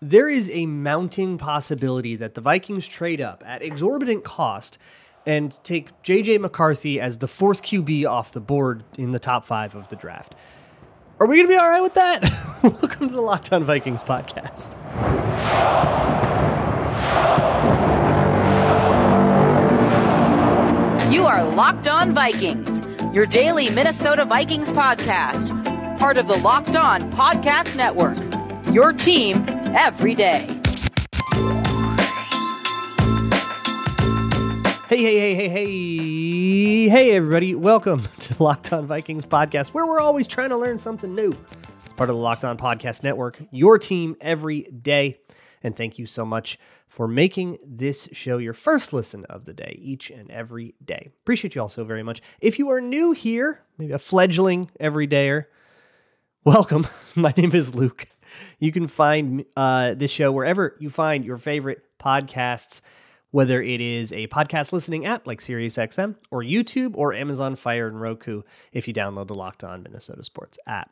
there is a mounting possibility that the Vikings trade up at exorbitant cost and take JJ McCarthy as the fourth QB off the board in the top 5 of the draft. Are we going to be all right with that? Welcome to the LockOn Vikings podcast. You are Locked On Vikings, your daily Minnesota Vikings podcast, part of the Locked On Podcast Network, your team every day. Hey, everybody. Welcome to the Locked On Vikings podcast, where we're always trying to learn something new. It's part of the Locked On Podcast Network, your team every day. And thank you so much for making this show your first listen of the day, each and every day. Appreciate you all so very much. If you are new here, maybe a fledgling everydayer, welcome. My name is Luke. You can find this show wherever you find your favorite podcasts, whether it is a podcast listening app like SiriusXM or YouTube or Amazon Fire and Roku if you download the Locked On Minnesota Sports app.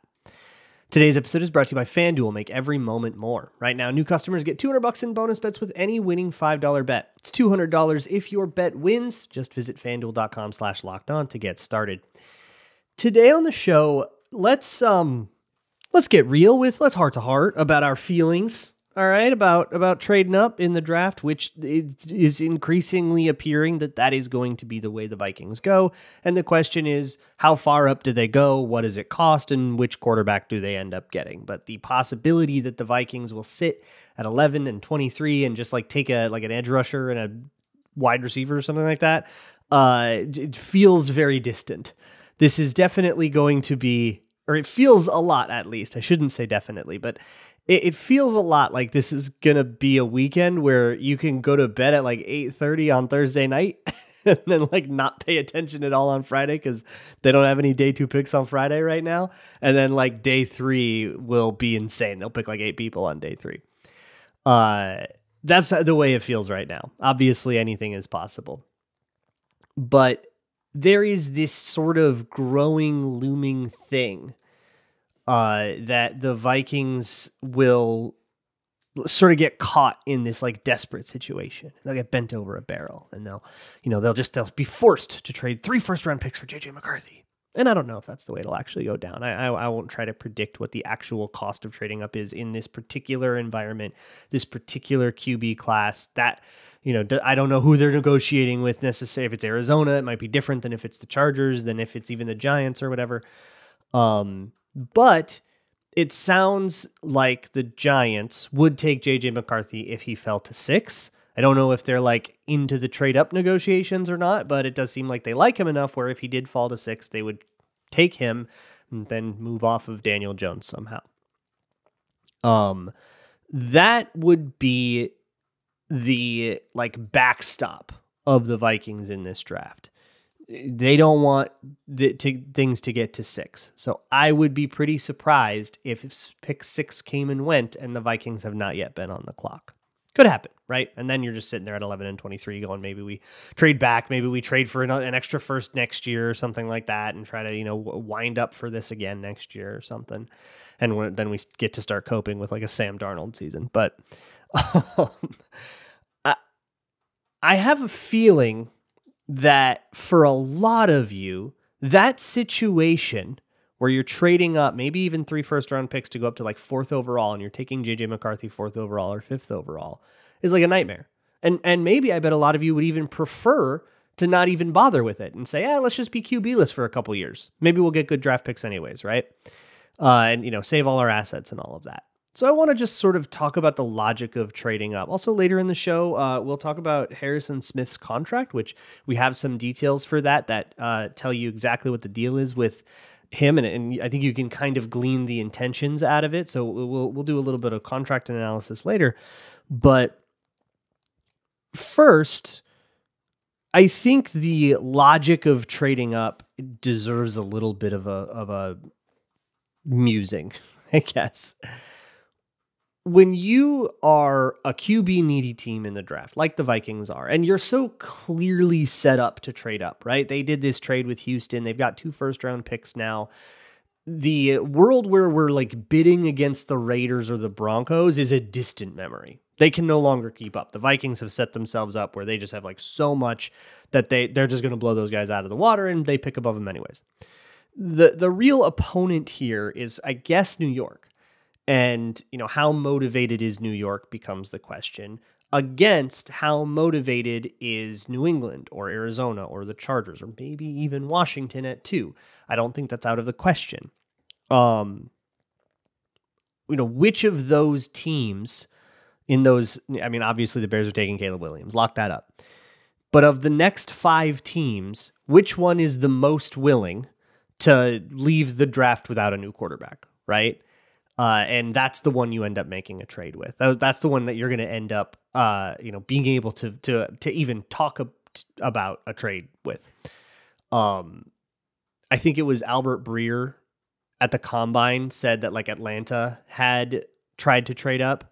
Today's episode is brought to you by FanDuel. Make every moment more. Right now, new customers get $200 in bonus bets with any winning $5 bet. It's $200 if your bet wins. Just visit FanDuel.com/lockedon to get started. Today on the show, let's get real with, let's heart to heart about our feelings, all right, about trading up in the draft, which is increasingly appearing that is going to be the way the Vikings go. And the question is, how far up do they go? What does it cost? And which quarterback do they end up getting? But the possibility that the Vikings will sit at 11 and 23 and just like take an edge rusher and a wide receiver or something like that, it feels very distant. This is definitely going to be, or it feels a lot, at least. I shouldn't say definitely, but it feels a lot like this is going to be a weekend where you can go to bed at like 8:30 on Thursday night and then like not pay attention at all on Friday because they don't have any day 2 picks on Friday right now. And then like day 3 will be insane. They'll pick like 8 people on day 3. That's the way it feels right now. Obviously anything is possible, but there is this sort of growing, looming thing that the Vikings will sort of get caught in this like desperate situation. They'll get bent over a barrel and they'll be forced to trade 3 first-round picks for JJ McCarthy. And I don't know if that's the way it'll actually go down. I won't try to predict what the actual cost of trading up is in this particular environment, this particular QB class. That, I don't know who they're negotiating with necessarily. If it's Arizona, it might be different than if it's the Chargers, than if it's even the Giants or whatever. But it sounds like the Giants would take JJ McCarthy if he fell to 6. I don't know if they're like into the trade up negotiations or not, but it does seem like they like him enough where if he did fall to 6, they would take him and then move off of Daniel Jones somehow. That would be the like backstop of the Vikings in this draft. They don't want things to get to 6. So I would be pretty surprised if pick 6 came and went and the Vikings have not yet been on the clock. Could happen, right? And then you're just sitting there at 11 and 23 going, maybe we trade back, maybe we trade for an extra first next year or something like that and try to, wind up for this again next year or something. And then we get to start coping with like a Sam Darnold season. But I have a feeling that for a lot of you, that situation where you're trading up, maybe even 3 first-round picks to go up to like 4th overall, and you're taking JJ McCarthy 4th overall or 5th overall, is like a nightmare. And maybe I bet a lot of you would even prefer to not even bother with it and say, let's just be QB-less for a couple years. Maybe we'll get good draft picks anyways, right? And save all our assets and all of that. So I want to just sort of talk about the logic of trading up. Also later in the show, we'll talk about Harrison Smith's contract, which we have some details for that tell you exactly what the deal is with him. And I think you can kind of glean the intentions out of it. So we'll do a little bit of contract analysis later. But first, I think the logic of trading up deserves a little bit of a musing, I guess. When you are a QB needy team in the draft, like the Vikings are, and you're so clearly set up to trade up, right? They did this trade with Houston. They've got 2 first-round picks now. the world where we're like bidding against the Raiders or the Broncos is a distant memory. They can no longer keep up. The Vikings have set themselves up where they just have like so much that they're just going to blow those guys out of the water, and they pick above them anyways. The real opponent here is, I guess, New York. And, how motivated is New York becomes the question, against how motivated is New England or Arizona or the Chargers or maybe even Washington at 2. I don't think that's out of the question. Which of those teams in those, obviously the Bears are taking Caleb Williams, lock that up. But of the next 5 teams, which one is the most willing to leave the draft without a new quarterback, right? And that's the one you end up making a trade with. That's the one that you're going to end up, being able to even talk about a trade with. I think it was Albert Breer at the Combine said that like Atlanta had tried to trade up,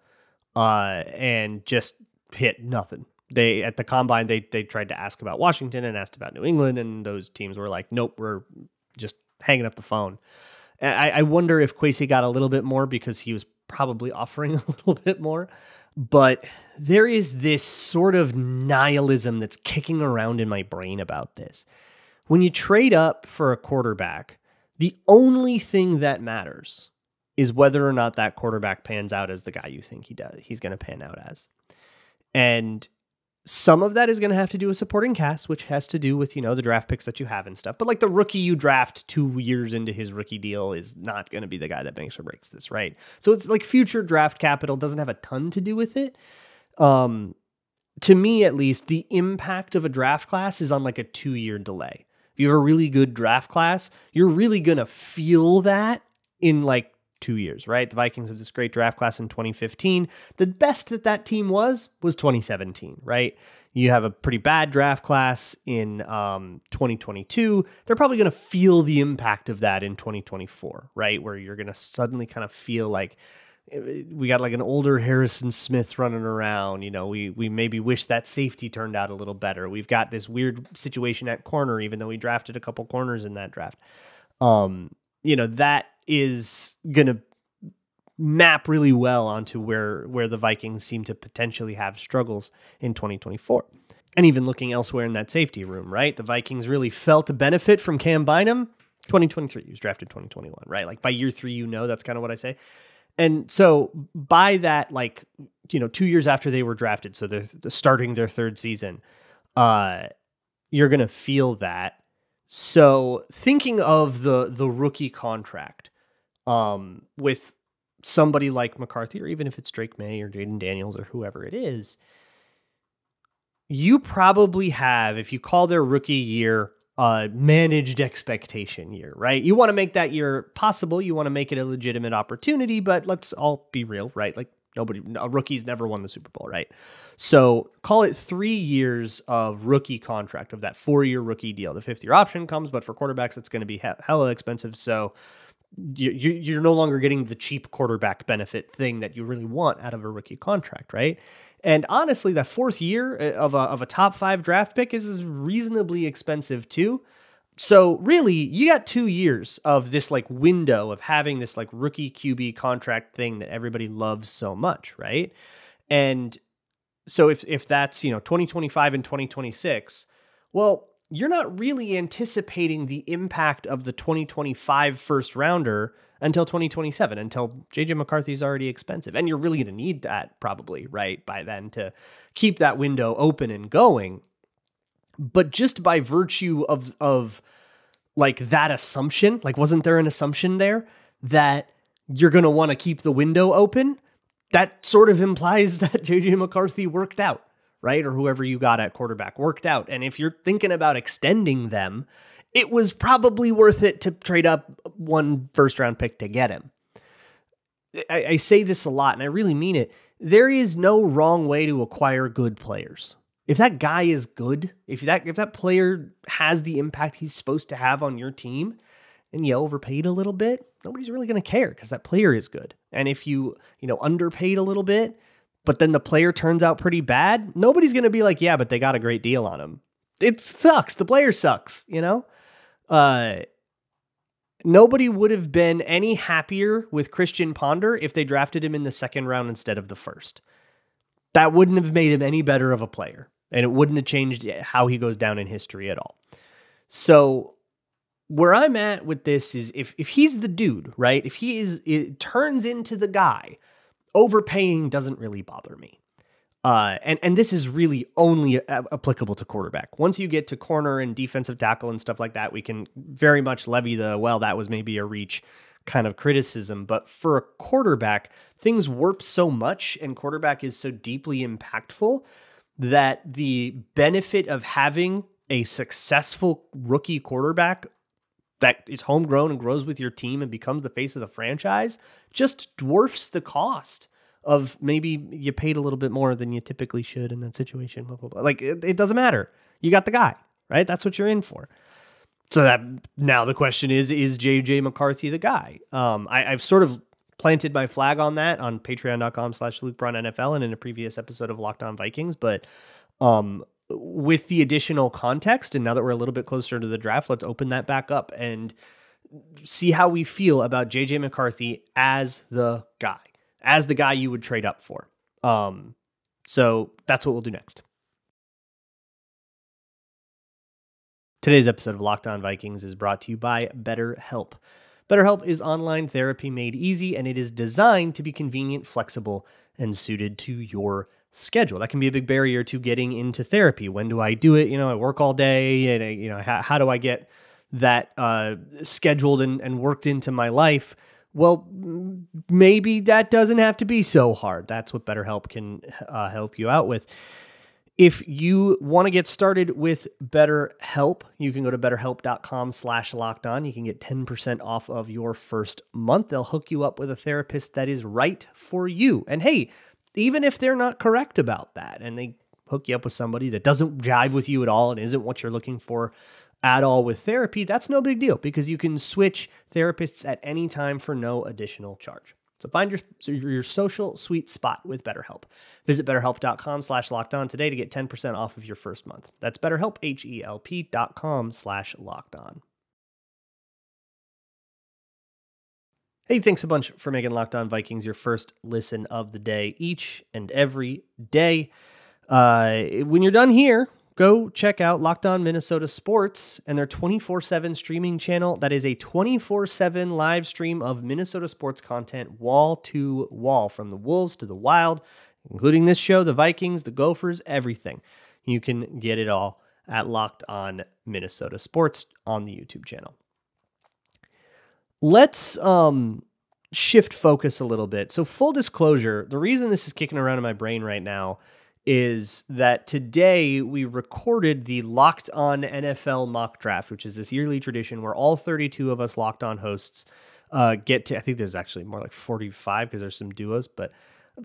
and just hit nothing. At the Combine, they tried to ask about Washington and asked about New England, and those teams were like, nope, we're just hanging up the phone. I wonder if Kwesi got a little bit more because he was probably offering a little bit more. But there is this sort of nihilism that's kicking around in my brain about this. When you trade up for a quarterback, the only thing that matters is whether or not that quarterback pans out as the guy you think he's going to pan out as. And some of that is going to have to do with supporting cast, which has to do with, the draft picks that you have and stuff. But like the rookie you draft 2 years into his rookie deal is not going to be the guy that makes or breaks this, right? So it's like future draft capital doesn't have a ton to do with it. To me, at least, the impact of a draft class is on like a 2-year delay. If you have a really good draft class, you're really going to feel that in like 2 years, right? The Vikings have this great draft class in 2015. The best that team was 2017, right? You have a pretty bad draft class in 2022. They're probably going to feel the impact of that in 2024, right? Where you're going to suddenly kind of feel like we got like an older Harrison Smith running around. We maybe wish that safety turned out a little better. We've got this weird situation at corner, even though we drafted a couple corners in that draft. That is going to map really well onto where the Vikings seem to potentially have struggles in 2024. And even looking elsewhere in that safety room, right? The Vikings really felt a benefit from Cam Bynum. 2023, he was drafted 2021, right? Like by year 3, that's kind of what I say. And so by that, 2 years after they were drafted, so they're starting their 3rd season, you're going to feel that. So thinking of the rookie contract, with somebody like McCarthy, or even if it's Drake May or Jaden Daniels or whoever it is, you probably have, if you call their rookie year a managed expectation year, right? You want to make that year possible. You want to make it a legitimate opportunity, but let's all be real, right? Like a rookie's never won the Super Bowl, right? So call it 3 years of rookie contract of that 4-year rookie deal. The 5th year option comes, but for quarterbacks, it's going to be hella expensive. So you're no longer getting the cheap quarterback benefit thing that you really want out of a rookie contract, right? And honestly, that 4th year of a top 5 draft pick is reasonably expensive too. So really, you got 2 years of this like window of having this like rookie QB contract thing that everybody loves so much, right? And so if that's 2025 and 2026, well, you're not really anticipating the impact of the 2025 first rounder until 2027, until JJ McCarthy is already expensive. And you're really going to need that probably, right, by then to keep that window open and going. But just by virtue of like that assumption, like wasn't there an assumption there that you're going to want to keep the window open? That sort of implies that JJ McCarthy worked out, right? Or whoever you got at quarterback worked out. And if you're thinking about extending them, it was probably worth it to trade up 1 first-round pick to get him. I say this a lot, and I really mean it. There is no wrong way to acquire good players. If that guy is good, if that player has the impact he's supposed to have on your team, and you overpaid a little bit, nobody's really going to care because that player is good. And if you underpaid a little bit, but then the player turns out pretty bad, nobody's going to be like, yeah, but they got a great deal on him. It sucks. The player sucks, Nobody would have been any happier with Christian Ponder if they drafted him in the second round instead of the first. That wouldn't have made him any better of a player, and it wouldn't have changed how he goes down in history at all. So where I'm at with this is if he's the dude, right? If it turns into the guy, overpaying doesn't really bother me. And this is really only applicable to quarterback. Once you get to corner and defensive tackle and stuff like that, we can very much levy that was maybe a reach kind of criticism. But for a quarterback, things warp so much and quarterback is so deeply impactful that the benefit of having a successful rookie quarterback that is homegrown and grows with your team and becomes the face of the franchise just dwarfs the cost of maybe you paid a little bit more than you typically should in that situation. Blah, blah, blah. Like it doesn't matter. You got the guy, right? That's what you're in for. So that now the question is JJ McCarthy the guy? I've sort of planted my flag on that on patreon.com/LukeBraunNFL and in a previous episode of Locked On Vikings. But with the additional context, and now that we're a little bit closer to the draft, let's open that back up and see how we feel about JJ McCarthy as the guy you would trade up for. So that's what we'll do next. Today's episode of Locked On Vikings is brought to you by BetterHelp. BetterHelp is online therapy made easy, and it is designed to be convenient, flexible, and suited to your schedule. That can be a big barrier to getting into therapy. When do I do it? I work all day, and how do I get that scheduled and worked into my life? Well, maybe that doesn't have to be so hard. That's what BetterHelp can help you out with. If you want to get started with BetterHelp, you can go to betterhelp.com/lockedon. You can get 10% off of your first month. They'll hook you up with a therapist that is right for you. And hey, even if they're not correct about that and they hook you up with somebody that doesn't jive with you at all and isn't what you're looking for at all with therapy, that's no big deal because you can switch therapists at any time for no additional charge. So find your social sweet spot with BetterHelp. Visit betterhelp.com/lockedon today to get 10% off of your first month. That's BetterHelp, HELP.com/lockedon. Hey, thanks a bunch for making Locked On Vikings your first listen of the day each and every day. When you're done here, go check out Locked On Minnesota Sports and their 24/7 streaming channel. That is a 24/7 live stream of Minnesota sports content, wall to wall, from the Wolves to the Wild, including this show, the Vikings, the Gophers, everything. You can get it all at Locked On Minnesota Sports on the YouTube channel. Let's shift focus a little bit. So full disclosure, the reason this is kicking around in my brain right now is that today we recorded the Locked On NFL mock draft, which is this yearly tradition where all 32 of us Locked On hosts get to, I think there's actually more like 45 because there's some duos, but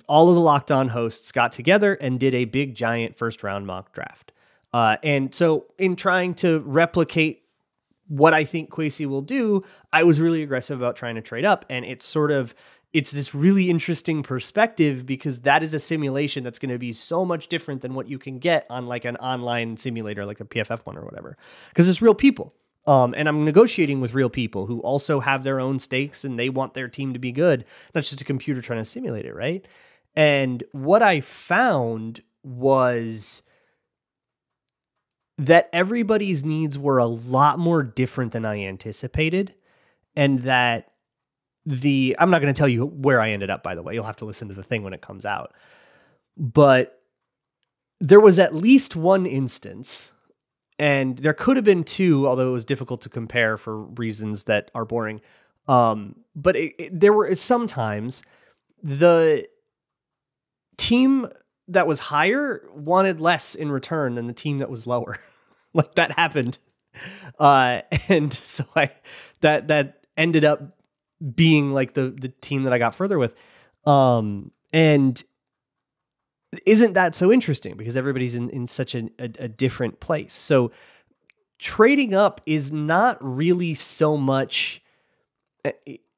all of the Locked On hosts got together and did a big giant first round mock draft. And so in trying to replicate what I think Kwesi will do, I was really aggressive about trying to trade up. And it's this really interesting perspective because that is a simulation that's going to be so much different than what you can get on like an online simulator, like a PFF one or whatever, because it's real people. And I'm negotiating with real people who also have their own stakes and they want their team to be good, not just a computer trying to simulate it, right? And what I found was that everybody's needs were a lot more different than I anticipated, and that I'm not going to tell you where I ended up, by the way. You'll have to listen to the thing when it comes out. But there was at least one instance, and there could have been two, although it was difficult to compare for reasons that are boring. But there were sometimes the team that was higher wanted less in return than the team that was lower. Like that happened. And so that ended up being like the team that I got further with. And isn't that so interesting? Because everybody's in such a different place. So trading up is not really so much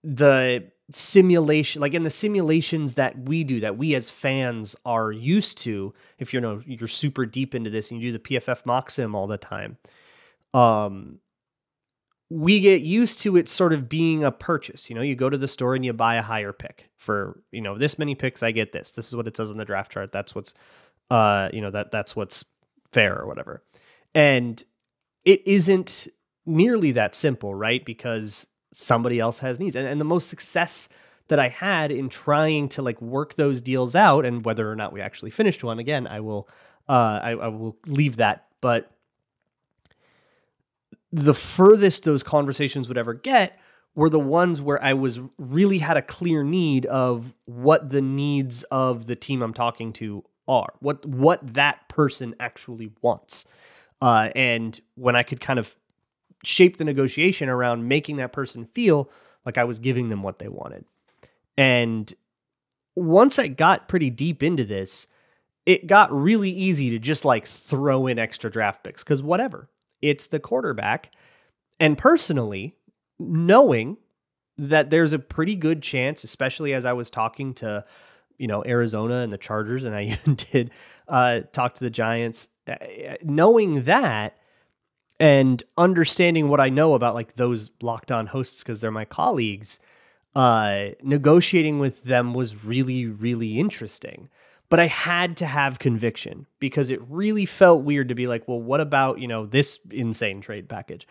the simulation, like in the simulations that we do, that we as fans are used to. If you're super deep into this and you do the PFF mock sim all the time, we get used to it sort of being a purchase. You go to the store and you buy a higher pick for, this many picks, I get this. This is what it says on the draft chart. That's what's, that's what's fair or whatever. And it isn't nearly that simple, right? Because somebody else has needs. And the most success that I had in trying to like work those deals out, and whether or not we actually finished one, again, I will leave that. But the furthest those conversations would ever get were the ones where I was really had a clear need of what the needs of the team I'm talking to are, what that person actually wants. And when I could kind of shape the negotiation around making that person feel like I was giving them what they wanted. And once I got pretty deep into this, it got really easy to just like throw in extra draft picks because whatever. It's the quarterback. And personally, knowing that there's a pretty good chance, especially as I was talking to, Arizona and the Chargers, and I even did talk to the Giants, knowing that and understanding what I know about like those Locked On hosts because they're my colleagues, negotiating with them was really, really interesting. But I had to have conviction because it really felt weird to be like, well, what about, this insane trade package?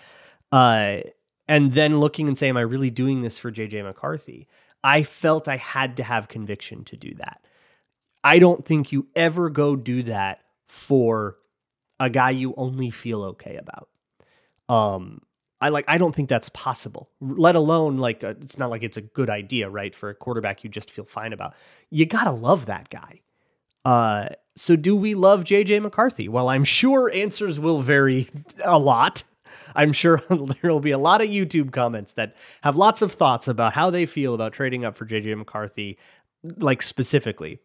And then looking and saying, am I really doing this for JJ McCarthy? I felt I had to have conviction to do that. I don't think you ever go do that for a guy you only feel okay about. I don't think that's possible, let alone like, it's not like it's a good idea, right? For a quarterback you just feel fine about. You got to love that guy. So do we love JJ McCarthy? Well, I'm sure answers will vary a lot. I'm sure there will be a lot of YouTube comments that have lots of thoughts about how they feel about trading up for JJ McCarthy, like specifically.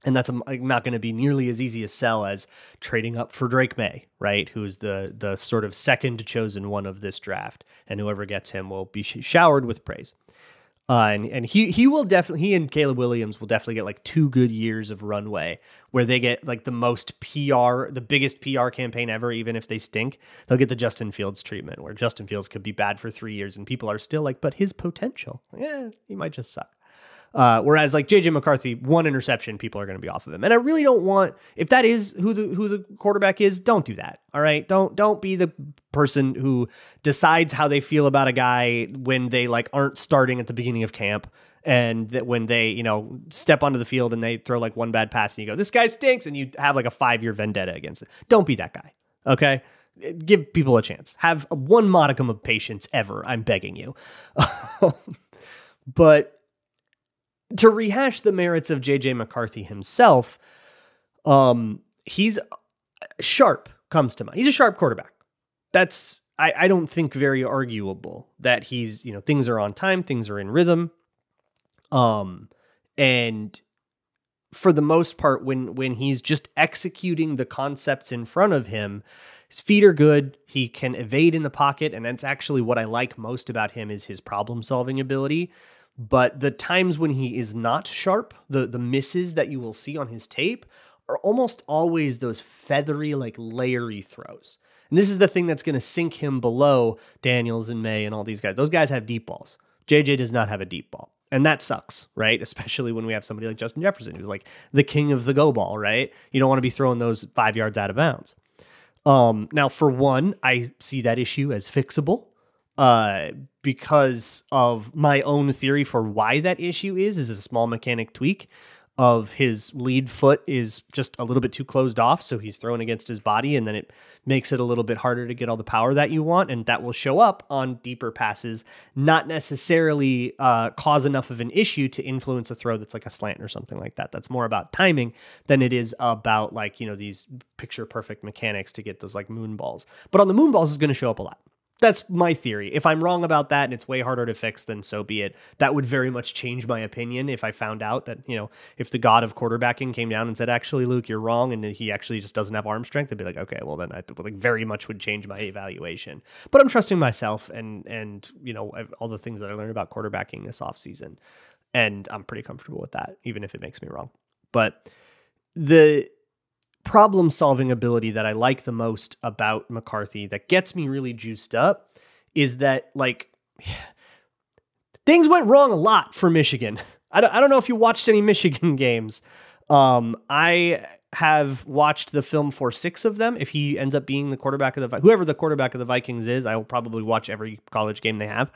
And that's not going to be nearly as easy a sell as trading up for Drake May, right? Who's the sort of second chosen one of this draft. And whoever gets him will be showered with praise. And he will definitely, he and Caleb Williams will definitely get like 2 good years of runway where they get like the most PR, the biggest PR campaign ever, even if they stink. They'll get the Justin Fields treatment where Justin Fields could be bad for 3 years and people are still like, but his potential, he might just suck. Whereas like JJ McCarthy, 1 interception, people are going to be off of him. And I really don't want, if that is who the quarterback is, don't do that. All right. Don't be the person who decides how they feel about a guy when they like aren't starting at the beginning of camp. And that when they, step onto the field and they throw like 1 bad pass and you go, this guy stinks. And you have like a 5-year vendetta against it. Don't be that guy. Okay. Give people a chance. Have 1 modicum of patience ever. I'm begging you. But to rehash the merits of JJ McCarthy himself, he's sharp comes to mind. He's a sharp quarterback. That's, I don't think very arguable that he's, things are on time, things are in rhythm. And for the most part, when he's just executing the concepts in front of him, his feet are good. He can evade in the pocket. And that's actually what I like most about him is his problem solving ability. But the times when he is not sharp, the misses that you will see on his tape are almost always those feathery, like layery throws. And this is the thing that's going to sink him below Daniels and May and all these guys. Those guys have deep balls. JJ does not have a deep ball. And that sucks, right? Especially when we have somebody like Justin Jefferson, who's like the king of the go ball, right? You don't want to be throwing those 5 yards out of bounds. Now, for one, I see that issue as fixable. Because of my own theory for why that issue is a small mechanic tweak of his lead foot is just a little bit too closed off. So he's thrown against his body and then it makes it a little bit harder to get all the power that you want. And that will show up on deeper passes, not necessarily cause enough of an issue to influence a throw that's like a slant or something like that. That's more about timing than it is about like, these picture perfect mechanics to get those like moon balls. But on the moon balls is going to show up a lot. That's my theory. If I'm wrong about that and it's way harder to fix, then so be it. That would very much change my opinion if I found out that, if the god of quarterbacking came down and said, actually, Luke, you're wrong, and he actually just doesn't have arm strength, I'd be like, okay, well, then I like very much would change my evaluation. But I'm trusting myself and all the things that I learned about quarterbacking this offseason. And I'm pretty comfortable with that, even if it makes me wrong. But the problem-solving ability that I like the most about McCarthy that gets me really juiced up is that like things went wrong a lot for Michigan. I don't know if you watched any Michigan games. I have watched the film for 6 of them. If he ends up being the quarterback of whoever the quarterback of the Vikings is, I will probably watch every college game they have.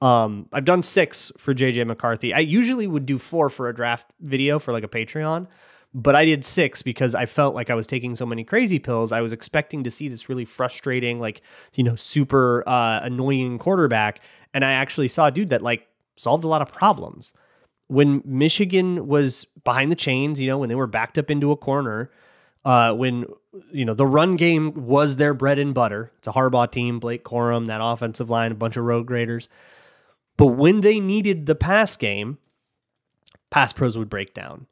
I've done 6 for JJ McCarthy. I usually would do 4 for a draft video for like a Patreon, but I did 6 because I felt like I was taking so many crazy pills. I was expecting to see this really frustrating, like, super annoying quarterback. And I actually saw a dude that like solved a lot of problems. When Michigan was behind the chains, when they were backed up into a corner, when, the run game was their bread and butter. It's a Harbaugh team, Blake Corum, that offensive line, a bunch of road graders. But when they needed the pass game, pass pros would break down.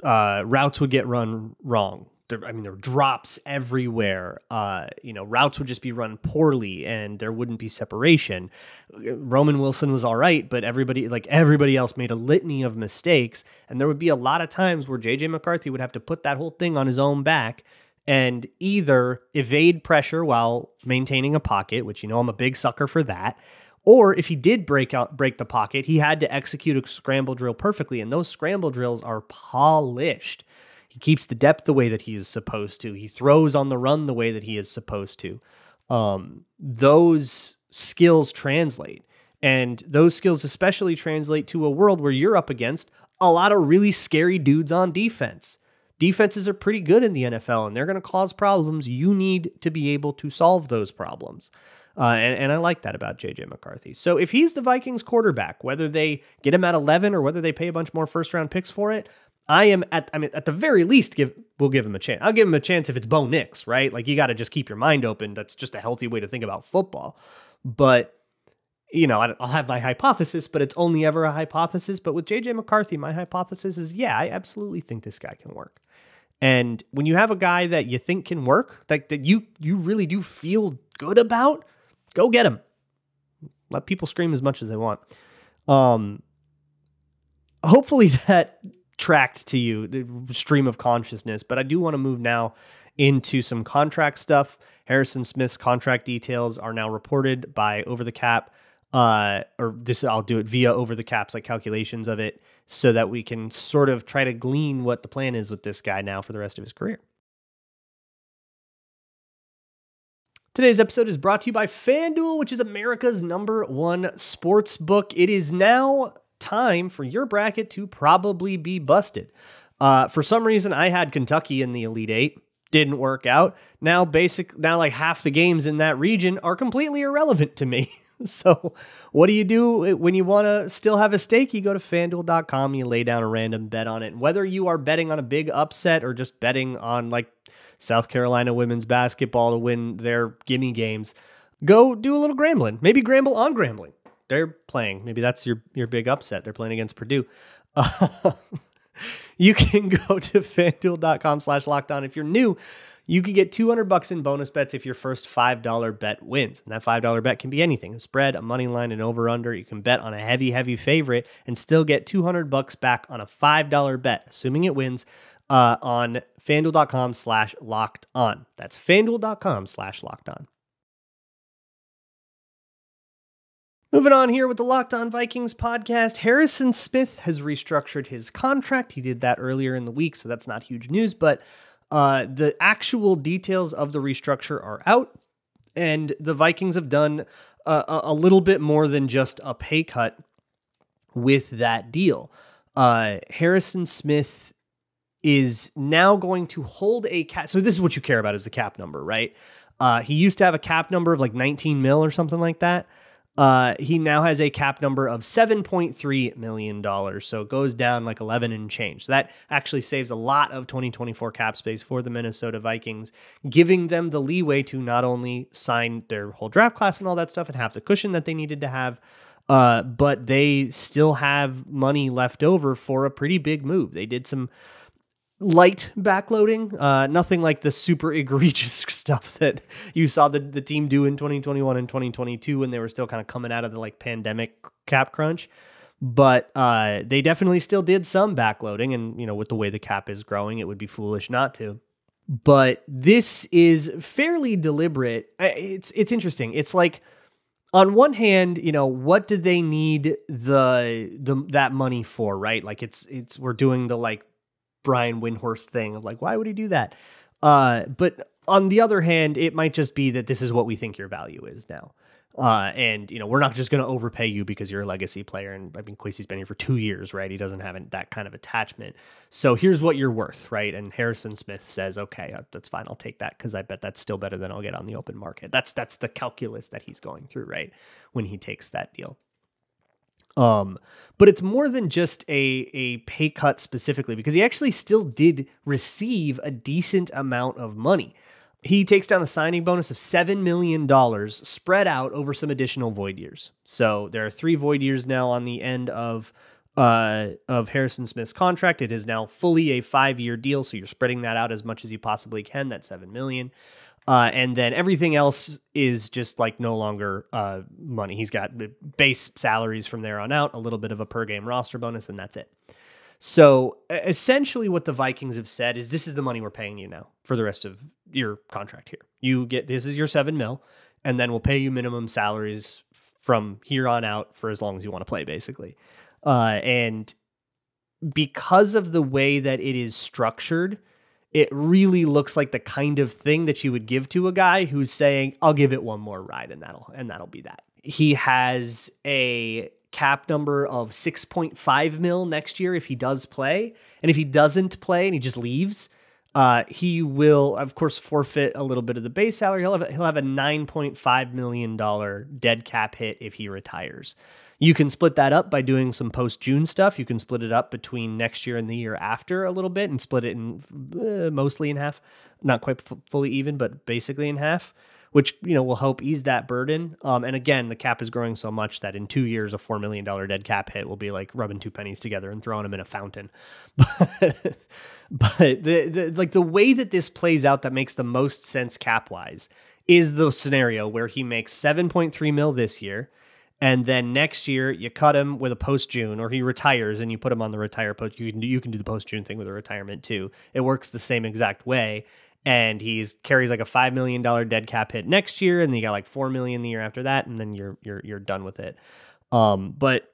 Routes would get run wrong. There were drops everywhere. Routes would just be run poorly and there wouldn't be separation. Roman Wilson was all right, but everybody else made a litany of mistakes. And there would be a lot of times where JJ McCarthy would have to put that whole thing on his own back and either evade pressure while maintaining a pocket, which, I'm a big sucker for that. Or if he did break the pocket, he had to execute a scramble drill perfectly. And those scramble drills are polished. He keeps the depth the way that he is supposed to. He throws on the run the way that he is supposed to. Those skills translate. And those skills especially translate to a world where you're up against a lot of really scary dudes on defense. Defenses are pretty good in the NFL, and they're going to cause problems. You need to be able to solve those problems. And I like that about JJ McCarthy. So if he's the Vikings quarterback, whether they get him at 11 or whether they pay a bunch more first-round picks for it, at the very least, we'll give him a chance. I'll give him a chance if it's Bo Nix, right? Like, you got to just keep your mind open. That's just a healthy way to think about football. But, I'll have my hypothesis, but it's only ever a hypothesis. But with JJ McCarthy, my hypothesis is, yeah, I absolutely think this guy can work. And when you have a guy that you think can work, that you really do feel good about, go get him. Let people scream as much as they want. Hopefully that tracked to you, the stream of consciousness, but I do want to move now into some contract stuff. Harrison Smith's contract details are now reported by Over the Cap, I'll do it via Over the Cap's like calculations of it so that we can sort of try to glean what the plan is with this guy now for the rest of his career. Today's episode is brought to you by FanDuel, which is America's #1 sports book. It is now time for your bracket to probably be busted. For some reason, I had Kentucky in the Elite Eight. Didn't work out. Now like half the games in that region are completely irrelevant to me. So what do? When you want to still have a stake? You go to FanDuel.com, you lay down a random bet on it. And whether you are betting on a big upset or just betting on like South Carolina women's basketball to win their gimme games, go do a little gambling. Maybe gamble on gambling. They're playing. Maybe that's your big upset. They're playing against Purdue. You can go to FanDuel.com/lockedon. If you're new, you can get $200 in bonus bets if your first $5 bet wins. And that $5 bet can be anything: a spread, a money line, an over/under. You can bet on a heavy favorite and still get $200 back on a $5 bet, assuming it wins, on FanDuel.com/lockedon. That's FanDuel.com/lockedon. Moving on here with the LockOn Vikings podcast, Harrison Smith has restructured his contract. He did that earlier in the week, so that's not huge news, but the actual details of the restructure are out, and the Vikings have done a little bit more than just a pay cut with that deal. Harrison Smith is now going to hold a cap. So this is what you care about, is the cap number, right? He used to have a cap number of like 19 mil or something like that. He now has a cap number of $7.3 million. So it goes down like 11 and change. So that actually saves a lot of 2024 cap space for the Minnesota Vikings, giving them the leeway to not only sign their whole draft class and all that stuff and have the cushion that they needed to have, but they still have money left over for a pretty big move. They did some light backloading, nothing like the super egregious stuff that you saw the team do in 2021 and 2022 when they were still kind of coming out of the like pandemic cap crunch. But they definitely still did some backloading, and with the way the cap is growing, it would be foolish not to. But this is fairly deliberate. It's interesting. It's like on one hand, what do they need that money for, right? Like we're doing the like Brian Windhorst thing of like, why would he do that? But on the other hand, it might just be that this is what we think your value is now. And we're not just going to overpay you because you're a legacy player. And I mean, Kwesi's been here for 2 years, right? He doesn't have that kind of attachment. So here's what you're worth, right? And Harrison Smith says, okay, that's fine. I'll take that because I bet that's still better than I'll get on the open market. That's the calculus that he's going through, right? When he takes that deal. But it's more than just a pay cut specifically, because he actually still did receive a decent amount of money. He takes down a signing bonus of $7 million spread out over some additional void years. So there are 3 void years now on the end of Harrison Smith's contract. It is now fully a 5-year deal. So you're spreading that out as much as you possibly can. That's $7 million. And then everything else is just like no longer money. He's got base salaries from there on out, a little bit of a per game roster bonus, and that's it. So essentially what the Vikings have said is, this is the money we're paying you now for the rest of your contract here. This is your $7 million, and then we'll pay you minimum salaries from here on out for as long as you want to play, basically. And because of the way that it is structured, it really looks like the kind of thing that you would give to a guy who's saying, I'll give it one more ride, and that'll be that. He has a cap number of $6.5 million next year if he does play. And if he doesn't play and he just leaves, he will, of course, forfeit a little bit of the base salary. He'll have a $9.5 million dead cap hit if he retires. You can split that up by doing some post-June stuff. You can split it up between next year and the year after a little bit and split it in mostly in half. Not quite fully even, but basically in half, which, will help ease that burden. And again, the cap is growing so much that in 2 years, a $4 million dead cap hit will be like rubbing 2 pennies together and throwing them in a fountain. But the way that this plays out that makes the most sense cap-wise is the scenario where he makes $7.3 million this year. And then next year you cut him with a post-June, or he retires and you put him on the retire post. You can do the post-June thing with a retirement too. It works the same exact way. And carries like a $5 million dead cap hit next year, and then you got like $4 million the year after that, and then you're done with it. But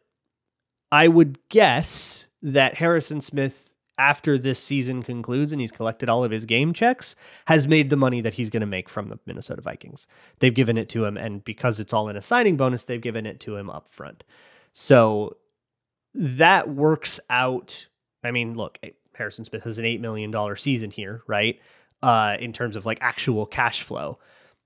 I would guess that Harrison Smith, after this season concludes and he's collected all of his game checks, has made the money that he's going to make from the Minnesota Vikings. They've given it to him, and because it's all in a signing bonus, they've given it to him up front. So that works out. I mean, look, Harrison Smith has an $8 million season here, right? In terms of like actual cash flow.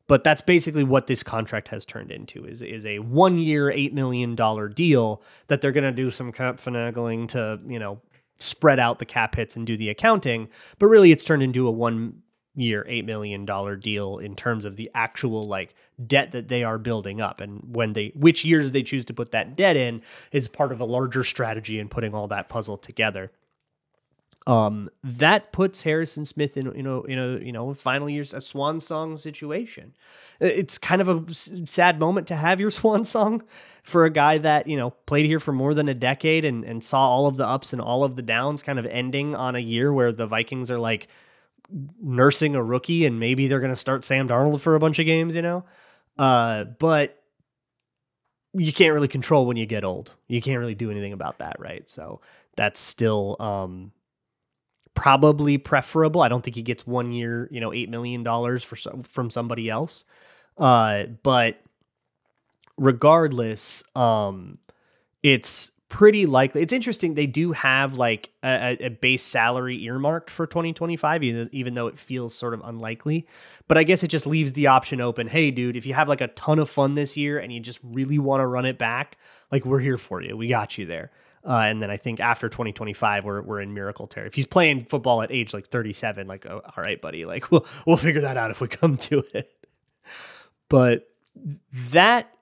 But that's basically what this contract has turned into, is a 1-year, $8 million deal that they're going to do some cap finagling to, spread out the cap hits and do the accounting. But really it's turned into a 1-year, $8 million deal in terms of the actual like debt that they are building up. And which years they choose to put that debt in is part of a larger strategy in putting all that puzzle together. That puts Harrison Smith in final years, a swan song situation. It's kind of a sad moment to have your swan song for a guy that, played here for more than a decade and saw all of the ups and all of the downs, kind of ending on a year where the Vikings are like nursing a rookie and maybe they're going to start Sam Darnold for a bunch of games, but you can't really control when you get old. You can't really do anything about that. Right. So that's still, probably preferable. I don't think he gets 1 year, $8 million from somebody else. But regardless, it's pretty likely. It's interesting. They do have like a base salary earmarked for 2025, even though it feels sort of unlikely. But I guess it just leaves the option open. Hey, dude, if you have like a ton of fun this year and you just really want to run it back, like we're here for you. We got you there. And then I think after 2025, we're in miracle territory. If he's playing football at age like 37, like, oh, all right, buddy, like we'll figure that out if we come to it. But that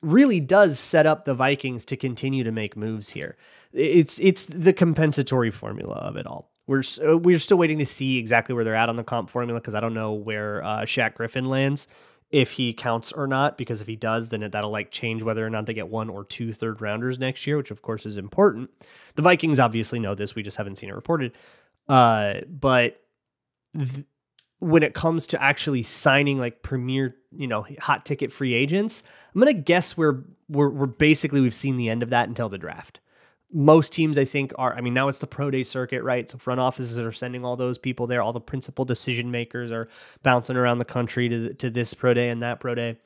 really does set up the Vikings to continue to make moves here. It's the compensatory formula of it all. We're still waiting to see exactly where they're at on the comp formula, because I don't know where Shaq Griffin lands, if he counts or not, because if he does, then that'll like change whether or not they get 1 or 2 third rounders next year, which of course is important. The Vikings obviously know this. We just haven't seen it reported. But when it comes to actually signing like premier hot ticket free agents. I'm going to guess we're basically, we've seen the end of that until the draft. Most teams, I think, now it's the pro day circuit, right? So front offices are sending all those people there. All the principal decision makers are bouncing around the country to this pro day and that pro day.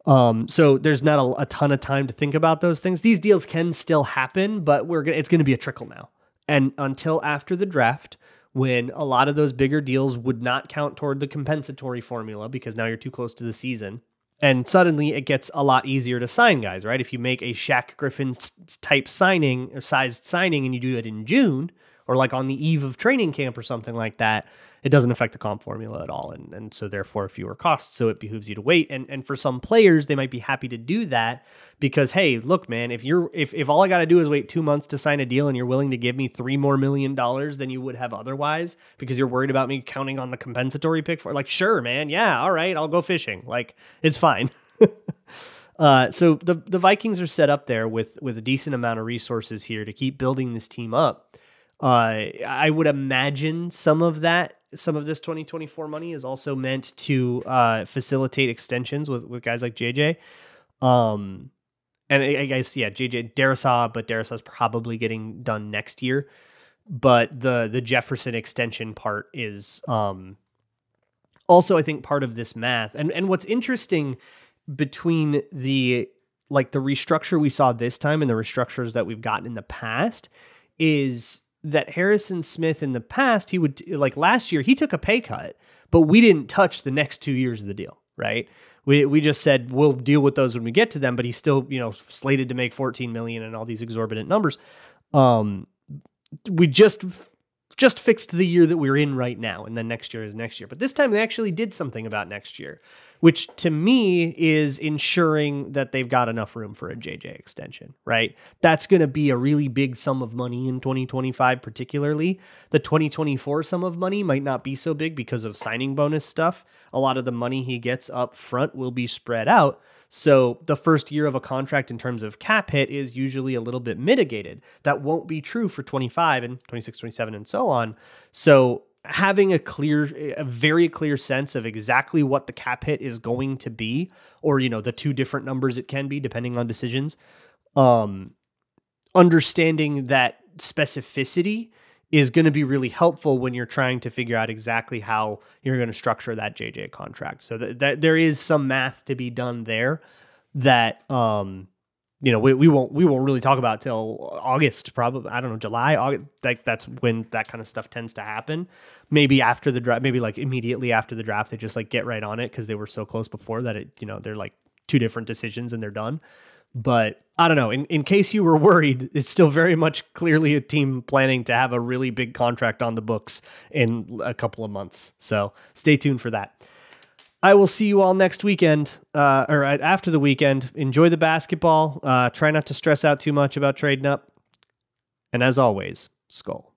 So there's not a ton of time to think about those things. These deals can still happen, but it's going to be a trickle now. And until after the draft, when a lot of those bigger deals would not count toward the compensatory formula because now you're too close to the season. And suddenly it gets a lot easier to sign guys, right? If you make a Shaq Griffin type signing or sized signing and you do it in June or like on the eve of training camp or something like that, it doesn't affect the comp formula at all. And so therefore fewer costs. So it behooves you to wait. And for some players, they might be happy to do that because, hey, look, man, if all I got to do is wait 2 months to sign a deal and you're willing to give me $3 more million than you would have otherwise because you're worried about me counting on the compensatory pick for, like, sure, man. Yeah. All right. I'll go fishing. Like, it's fine. So the Vikings are set up there with a decent amount of resources here to keep building this team up. I would imagine some of this 2024 money is also meant to facilitate extensions with guys like JJ. And I guess, yeah, JJ Darrisaw, but Darrisaw's probably getting done next year. But the Jefferson extension part is also, I think, part of this math. And what's interesting between the restructure we saw this time and the restructures that we've gotten in the past is that Harrison Smith in the past, he would, like last year, he took a pay cut, but we didn't touch the next 2 years of the deal, right? We just said, we'll deal with those when we get to them, but he's still, slated to make 14 million and all these exorbitant numbers. We just fixed the year that we're in right now. And then next year is next year. But this time they actually did something about next year, which to me is ensuring that they've got enough room for a JJ extension, right? That's going to be a really big sum of money in 2025, particularly. The 2024 sum of money might not be so big because of signing bonus stuff. A lot of the money he gets up front will be spread out. So the first year of a contract in terms of cap hit is usually a little bit mitigated. That won't be true for 25 and 26, 27, and so on. So having a very clear sense of exactly what the cap hit is going to be, or, the two different numbers it can be depending on decisions, understanding that specificity is going to be really helpful when you're trying to figure out exactly how you're going to structure that JJ contract. So that there is some math to be done there that, we won't really talk about till August, probably. I don't know, July, August. That's when that kind of stuff tends to happen. Maybe after the draft, maybe like immediately after the draft, they just like get right on it because they were so close before that they're like two different decisions and they're done. But I don't know, in case you were worried, it's still very much clearly a team planning to have a really big contract on the books in a couple of months. So stay tuned for that. I will see you all next weekend, or after the weekend. Enjoy the basketball. Try not to stress out too much about trading up. And as always, Skull.